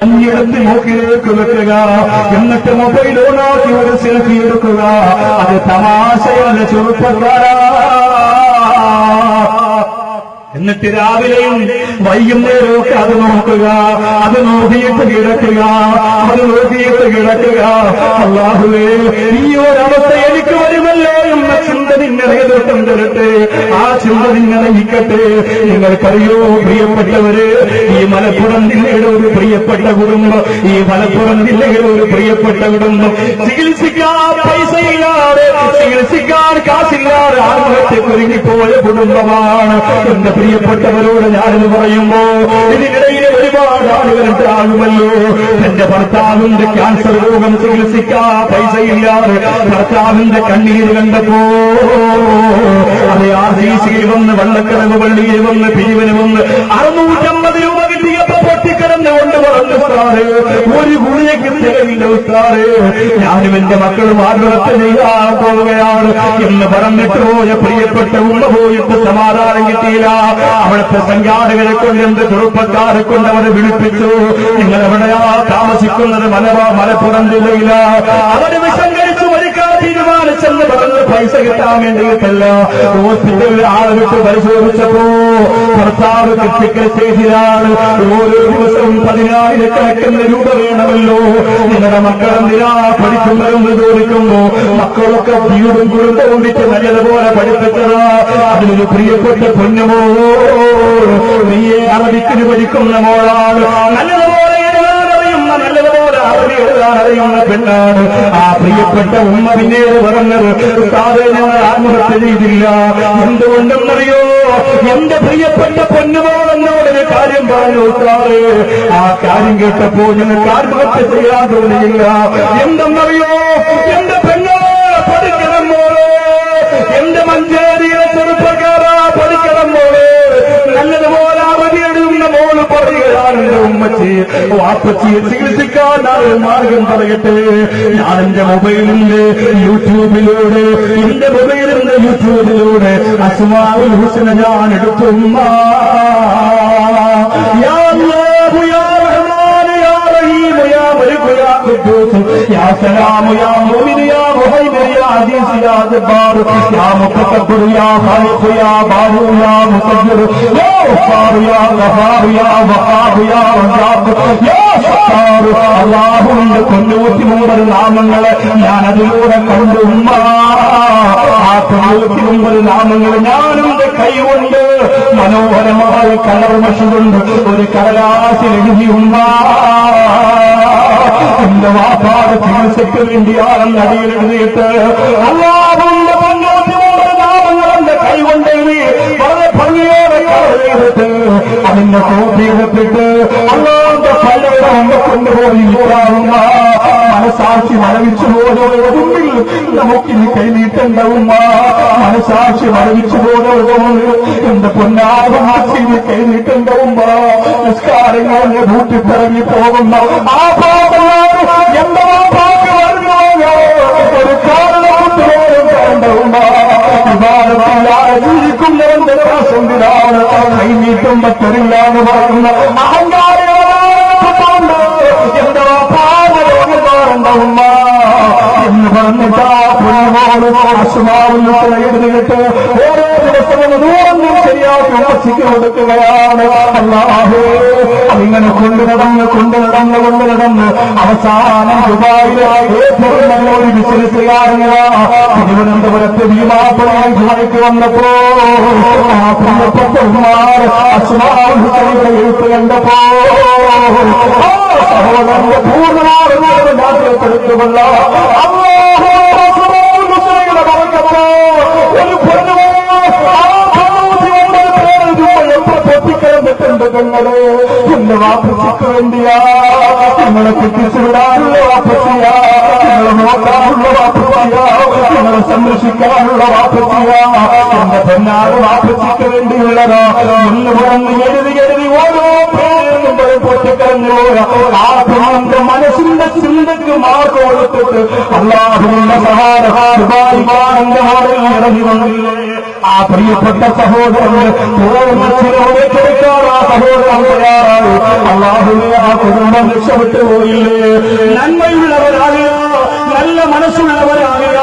അഞ്ഞെടുത്ത് മൂക്കിലേക്ക് വെക്കുക, എന്നിട്ട് മൊബൈൽ ഓണാക്കി ഒരു സെൽഫി എടുക്കുക. അത് തമാശയല്ല ചെറുപ്പക്കാരാ. എന്നിട്ട് രാവിലെയും വൈകുന്നേരമൊക്കെ അത് നോക്കുക, അത് നോക്കിയിട്ട് കിടക്കുക, അത് നോക്കിയിട്ട് കിടക്കുക. അല്ലാഹുവേ, ഈ ഒരവസ്ഥ എനിക്ക് വരുമല്ലോ എന്ന ചിന്ത നിന്നെ നേതൃത്വം തരട്ടെ, ആ ചിന്ത നിന്നെ നയിക്കട്ടെ. നിങ്ങൾക്കറിയോ പ്രിയപ്പെട്ടവര്, ഈ മലപ്പുറം ജില്ലയുടെ ഒരു പ്രിയപ്പെട്ട കുടുംബം, ഈ മലപ്പുറം ജില്ലയുടെ ഒരു പ്രിയപ്പെട്ട കുടുംബം ചികിത്സിക്കാൻ പൈസയില്ലാതെ, ചികിത്സിക്കാൻ കാശില്ലാതെ ആത്മഹത്യക്ക് ഒരുങ്ങിപ്പോയ കുടുംബമാണ്. എന്റെ പ്രിയപ്പെട്ടവരോട് ഞാനിത് പറയുമ്പോ ഇതിനിടയിൽ ഒരുപാട് ആളുകൾ ഉണ്ടാകുമല്ലോ. എന്റെ ഭർത്താവിന്റെ ക്യാൻസർ രോഗം ചികിത്സിക്കാൻ പൈസയില്ലാതെ ഭർത്താവിന്റെ കണ്ണീര് കണ്ടപ്പോ അത് RCCയിൽ വന്ന് വള്ളക്കടവ് പള്ളിയിൽ വന്ന് പിരിവിന് വന്ന് 650 രൂപ കിട്ടിയപ്പോ പൊട്ടിക്കിടന്നുകൊണ്ട് പറഞ്ഞു, ഉസ്താദേ, ഒരു ഗുളികയ്ക്ക് തികവില്ല ഉസ്താദേ, ഞാനും എന്റെ മക്കളും ആത്മഹത്യ ചെയ്യാൻ പോവുകയാണ് എന്ന് പറഞ്ഞിട്ട് പോയ പ്രിയപ്പെട്ട ഉമ്മ പോയിട്ട് സമാധാനം കിട്ടിയില്ല. അവിടുത്തെ സംഘാടകരെ കൊണ്ട് എന്ത് ചെറുപ്പക്കാരെ കൊണ്ട് അവരെ വിളിപ്പിച്ചു. നിങ്ങൾ എവിടെയാ താമസിക്കുന്നത്? മലപ്പുറം ജില്ലയില. അവര് വിഷം കഴിച്ചു മരിക്കാൻ തീരുമാനിച്ചെന്ന് പറഞ്ഞ് പൈസ കിട്ടാൻ വേണ്ടിയിട്ടല്ല. ഹോസ്പിറ്റലിൽ ആളെ വിട്ട് പരിശോധിച്ചപ്പോ ഭർത്താവ് ക്രിട്ടിക്കൽ സ്റ്റേജിലാണ്. ഓരോ ദിവസവും 10,000 രൂപ വേണമല്ലോ. നിങ്ങളുടെ മക്കളെന്തിനാ പഠിക്കുന്നതെന്ന് ചോദിക്കുമ്പോ മക്കളൊക്കെ വീടും കുടുംബവും വിറ്റ് നല്ലതുപോലെ പഠിപ്പിച്ചതാ. അതിനൊരു പ്രിയപ്പെട്ട പൊന്നുമോ, നീയെ അറബിക്കിന് പഠിക്കുന്ന മോളാണ്, നല്ലതുപോലെ എഴുതാനറിയുന്ന, നല്ലതുപോലെ അറബി എഴുതാനറിയുന്ന പെണ്ണാണ്. ആ പ്രിയപ്പെട്ട ഉമ്മ പിന്നീട് പറഞ്ഞത്, ഉസ്താദേ, ഞങ്ങൾ ആത്മഹത്യ ചെയ്തില്ല. എന്തുകൊണ്ടെന്നറിയോ? എന്റെ പ്രിയപ്പെട്ട പൊന്നുമോളെന്നോടൊരു കാര്യം പറഞ്ഞു ഉസ്താദേ, ആ കാര്യം കേട്ടപ്പോ ഞങ്ങൾക്ക് ആത്മഹത്യ ചെയ്യാൻ തോന്നിയില്ല. എന്തെന്നറിയോ? എന്റെ പെണ്ണോളെ പഠിക്കണം മോളെ, എന്റെ മഞ്ചേരിയിലെ ചെറുപ്പക്കാരാ പഠിക്കണം മോളെ, നല്ലതുപോലെ അവധിയെടുക്കുന്ന മോള് പറയുകയാണ്, എന്റെ ഉമ്മച്ചി വാപ്പച്ചിയെ ചികിത്സിക്കാൻ മാർഗം പറയട്ടെ. ഞാൻ എന്റെ മൊബൈലിന്റെ യൂട്യൂബിലൂടെ അസ്മാഉൽ ഹുസ്ന ഞാൻ എടുത്തുമ്മ. യാ അല്ലാഹു യാ റഹ്മാൻ യാ റഹീം യാ മലിക് യാ ഖുദ്ദൂസ് യാ സലാം യാ മുഅ്മിൻ യാ മുഹൈമിൻ യാ അസീസ് യാ ജബ്ബാർ യാ മുതകബ്ബിർ യാ ഖാലിഖ് യാ ബാരി യാ മുസബ്ബിർ യാ ഗഫാർ യാ ഗഫാർ യാ വഹാബ് യാ റസാഖ് യാ സത്താർ. അല്ലാഹുവിന്റെ 93 നാമങ്ങളെ ഞാൻ അതിലൂടെ കണ്ടു ഉമ്മ. ആ 93 നാമങ്ങൾ ഞാനെന്റെ കൈകൊണ്ട് മനോഹരമായ കളർ മഷുകൊണ്ട് ഒരു കടലാസിൽ എഴുതിയുമ്മ. എന്റെ വാപ്പാട് ചികിത്സയ്ക്ക് വേണ്ടിയാണെന്ന് അടിയിൽ എഴുതിയിട്ട് അല്ലാഹുവിന്റെ 93 നാമങ്ങൾ എന്റെ കൈകൊണ്ട് എഴുതി വളരെ ഭംഗിയോടെ കളർ ചെയ്തിട്ട് അതിന്റെ കോപ്പി എടുത്തിട്ട് അല്ലാതെ പലയിടം കൊണ്ടുപോയി ഇരിക്കാവുന്ന മനസാക്ഷി മരവിച്ചു പോയവരുടെ മുമ്പിൽ നമുക്കിനി കൈനീട്ടുണ്ടാവുമ്മ. മനസാക്ഷി മരവിച്ചു പോയവരുടെ എന്റെ പൊന്നാകമാക്ഷി കൈനീട്ടുണ്ടാവുമ്പ. നിസ്കാരങ്ങളെ കൂട്ടിപ്പിറങ്ങി പോകുന്ന ആ പാപമാണ് എന്റെ പാക്ക് വരുന്നോ ഒരു കാരണക്കുട്ടിയോടും കണ്ടുമ്മ. വിമാനത്തിലായ ജീവിക്കുന്നവന്റെ കാശെന്തിനാണ് കൈനീട്ടും മറ്റൊരില്ലാന്ന് പറയുന്ന അഹങ്കാരികളാണ് എന്റെ പാപരോഗമാറുണ്ടാവുമ്മ എന്ന് പറഞ്ഞിട്ട് ആ പൊന്നുമോള് അസ്മാഉൽ എഴുതിയിട്ട് ഓരോ ദിവസവും ദൂരം ശരിയാക്കി ഉമ്മച്ചിക്ക് കൊടുക്കുകയാണ്. അല്ലാഹു അതിങ്ങനെ കൊണ്ടുനടന്ന് അവസാനം ദുബായിലായി ഏറ്റവും നല്ലൊരു ബിസിനസ്സുകാരനാണ്. തിരുവനന്തപുരത്ത് ഭീമാപ്പുഴയിൽ ജോലിക്ക് വന്നപ്പോ ആ പ്രിയപ്പെട്ട ഉമ്മാർ അസ്മാഉൽ ഹുസൈനിന്റെ എഴുത്ത് കണ്ടപ്പോ സഹോദരന്റെ പൂർണ്ണമാകുന്ന നാട്ടിലെടുത്തുകൊള്ള അല്ലാഹു അസ്മാഉൽ ഹുസൈനിയുടെ പറക്കപ്പോ ഒരു പൊന്നു പൊട്ടിക്കിടന്നിട്ടുണ്ട്. പെങ്ങളെ, എന്റെ വാപ്പച്ചിക്ക് വേണ്ടിയാ, നിങ്ങളെ കുത്തിച്ചുവിടാനുള്ള വാപ്പച്ചിയാ, നിങ്ങളെ നോക്കാനുള്ള വാപ്പച്ചിയാ, നിങ്ങളെ സംരക്ഷിക്കാനുള്ള വാപ്പച്ചിയാ, എന്റെ പൊന്നാട് വാപ്പച്ചിക്ക് വേണ്ടിയുള്ളതാ. ഒന്ന് പുറന്ന് എഴുതി ഓരോ പേരും പൊട്ടിക്കരഞ്ഞു ആ പെണ്ണിന്റെ മനസ്സിന്റെ ചിന്തയ്ക്ക് മാർക്ക് കൊടുത്തിട്ട് അല്ലാഹുവിന്റെ സഹായഹാരന്റെ മോഡൽ ഇറങ്ങി വന്നില്ലേ. ആ പ്രിയപ്പെട്ട സഹോദരന് ഏറ്റെടുക്കാൻ ആ സഹോദരൻ തയ്യാറായി. അല്ലാഹുവേ, ആ കുടുംബം രക്ഷപ്പെട്ടു പോയില്ലേ? നന്മയുള്ളവരാകുക, നല്ല മനസ്സുള്ളവരാകുക.